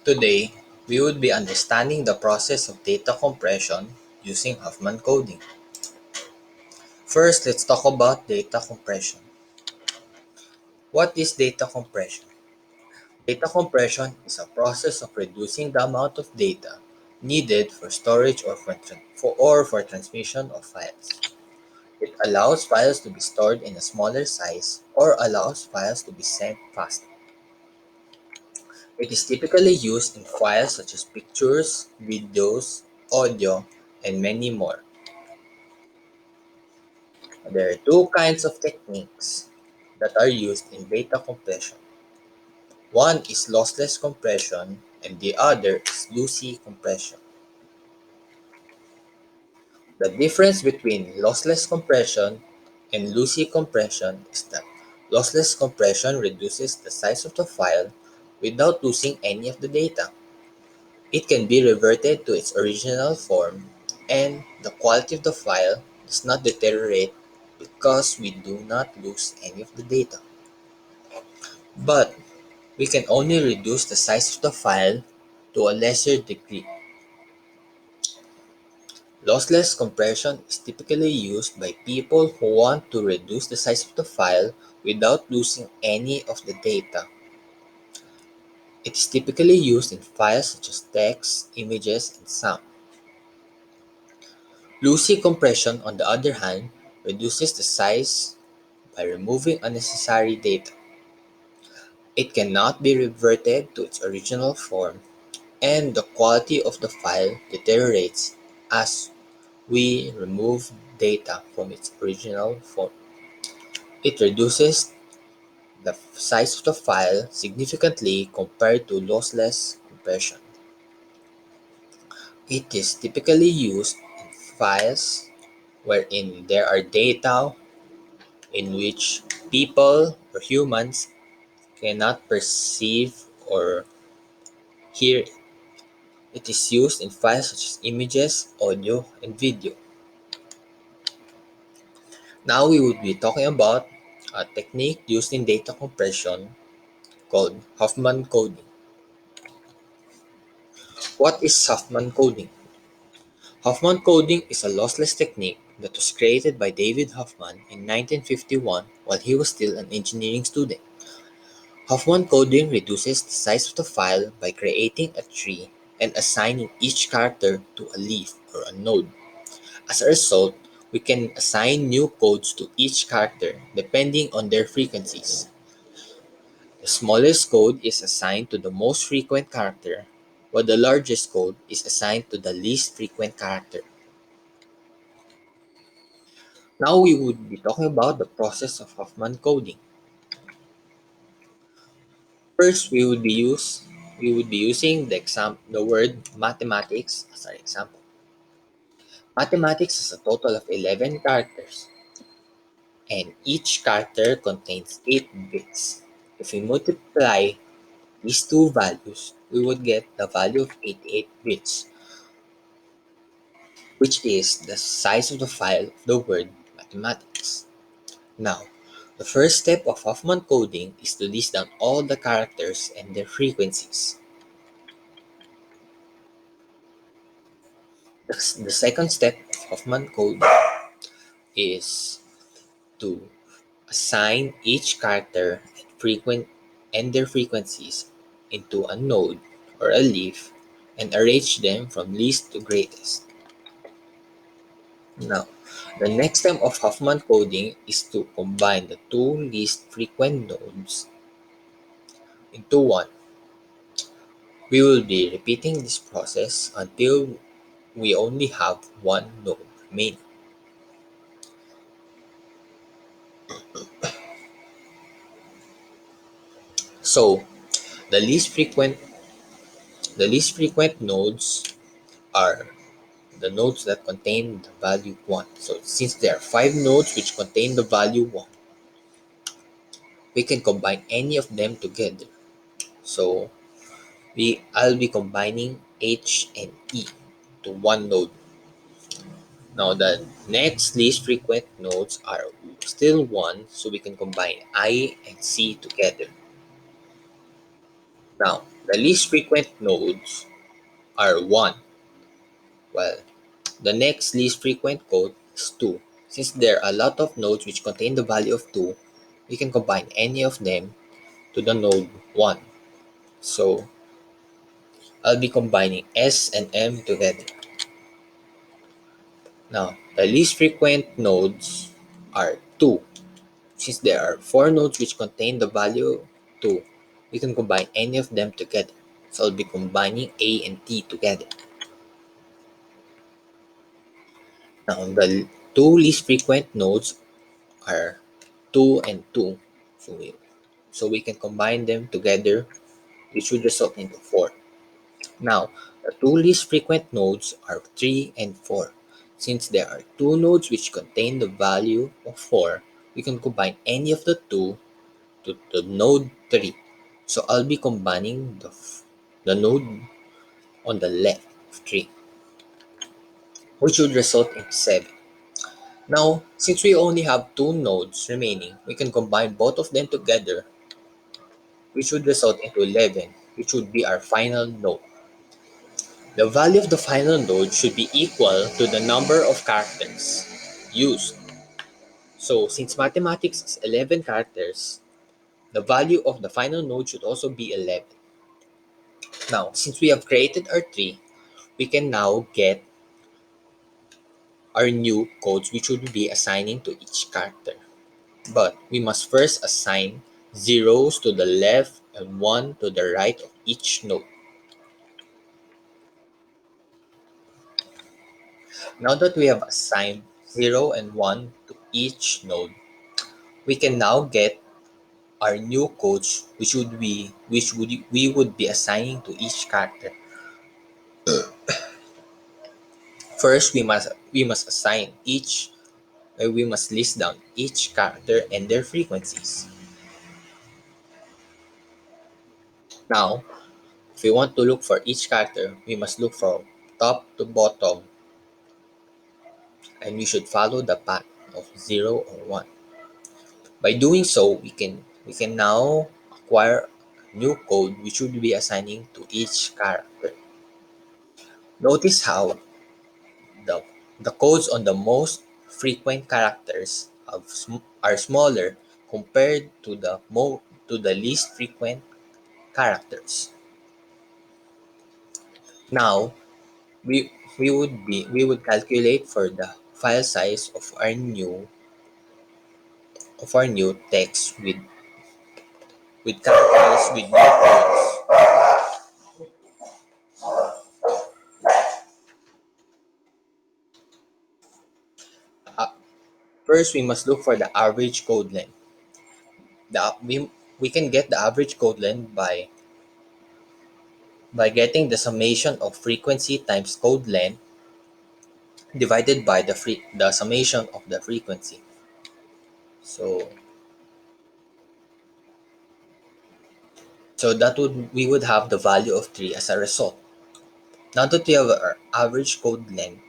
Today, we would be understanding the process of data compression using Huffman coding. First, let's talk about data compression. What is data compression? Data compression is a process of reducing the amount of data needed for storage or for transmission of files. It allows files to be stored in a smaller size or allows files to be sent faster. It is typically used in files such as pictures, videos, audio, and many more. There are two kinds of techniques that are used in data compression. One is lossless compression and the other is lossy compression. The difference between lossless compression and lossy compression is that lossless compression reduces the size of the file without losing any of the data. It can be reverted to its original form, and the quality of the file does not deteriorate because we do not lose any of the data. But we can only reduce the size of the file to a lesser degree. Lossless compression is typically used by people who want to reduce the size of the file without losing any of the data. It is typically used in files such as text, images, and sound. Lossy compression, on the other hand, reduces the size by removing unnecessary data. It cannot be reverted to its original form, and the quality of the file deteriorates as we remove data from its original form. It reduces the size of the file significantly compared to lossless compression. It is typically used in files wherein there are data in which people or humans cannot perceive or hear. It is used in files such as images, audio, and video. Now we would be talking about a technique used in data compression called Huffman coding. What is Huffman coding? Huffman coding is a lossless technique that was created by David Huffman in 1951 while he was still an engineering student. Huffman coding reduces the size of the file by creating a tree and assigning each character to a leaf or a node. As a result, we can assign new codes to each character depending on their frequencies. The smallest code is assigned to the most frequent character, while the largest code is assigned to the least frequent character. Now we would be talking about the process of Huffman coding. First, we would be using the word mathematics as our example. Mathematics is a total of 11 characters, and each character contains 8 bits. If we multiply these two values, we would get the value of 88 bits, which is the size of the file of the word mathematics. Now, the first step of Huffman coding is to list down all the characters and their frequencies. The second step of Huffman coding is to assign each character and their frequencies into a node or a leaf and arrange them from least to greatest. Now, the next step of Huffman coding is to combine the two least frequent nodes into one. We will be repeating this process until we only have one node remaining. So, the least frequent the least frequent nodes are the nodes that contain the value 1. So since there are 5 nodes which contain the value 1, we can combine any of them together. So I'll be combining H and E to one node. Now the next least frequent nodes are still 1, so we can combine I and C together. Now The least frequent nodes are 1, while the next least frequent code is 2. Since there are a lot of nodes which contain the value of 2, we can combine any of them to the node 1. So I'll be combining S and M together. Now, the least frequent nodes are 2. Since there are 4 nodes which contain the value 2, we can combine any of them together. So I'll be combining A and T together. Now, the two least frequent nodes are 2 and 2. So we can combine them together, which would result into 4. Now, the two least frequent nodes are 3 and 4. Since there are two nodes which contain the value of 4, we can combine any of the two to the node 3. So I'll be combining the node on the left of 3, which would result in 7. Now, since we only have two nodes remaining, we can combine both of them together, which would result into 11, which would be our final node. The value of the final node should be equal to the number of characters used. So, since mathematics is 11 characters, the value of the final node should also be 11. Now, since we have created our tree, we can now get our new codes which would be assigning to each character. But we must first assign zeros to the left and 1 to the right of each node. Now that we have assigned 0 and 1 to each node, we can now get our new codes which we would be assigning to each character. First, we must assign each we must list down each character and their frequencies. Now, if we want to look for each character, we must look from top to bottom, and we should follow the path of 0 or 1. By doing so, we can now acquire new code which would be assigning to each character. Notice how the the codes on the most frequent characters are smaller compared to the least frequent characters. Now we would calculate for the file size of our new text with characters with new codes. Uh, First, we must look for the average code length. We can get the average code length by getting the summation of frequency times code length divided by the summation of the frequency. So that we would have the value of 3 as a result. Now that we have our average code length,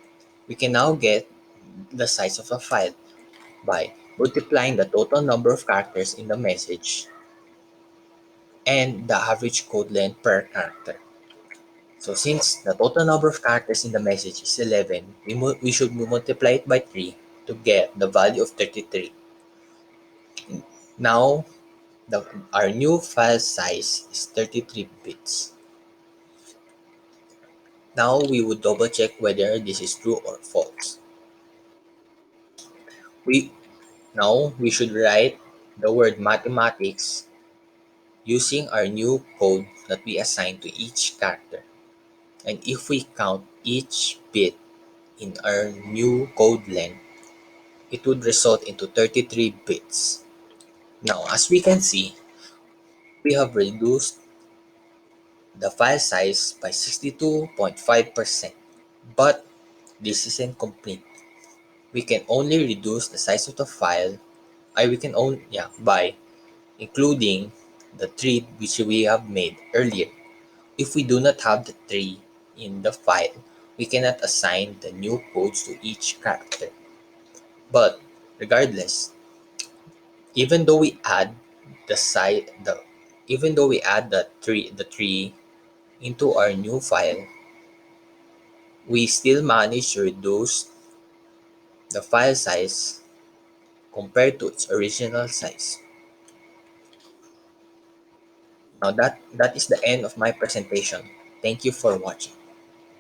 we can now get the size of a file by multiplying the total number of characters in the message and the average code length per character. So since the total number of characters in the message is 11, we should multiply it by 3 to get the value of 33. Now, our new file size is 33 bits. Now we would double check whether this is true or false. We Now we should write the word mathematics using our new code that we assign to each character. And if we count each bit in our new code length, it would result into 33 bits. Now, as we can see, we have reduced the file size by 62.5%. But this isn't complete. We can only reduce the size of the file we can only by including the tree which we have made earlier. If we do not have the tree in the file, we cannot assign the new codes to each character. But regardless, even though we add the site the even though we add the tree into our new file, we still manage to reduce the file size compared to its original size. Now that is the end of my presentation. Thank you for watching.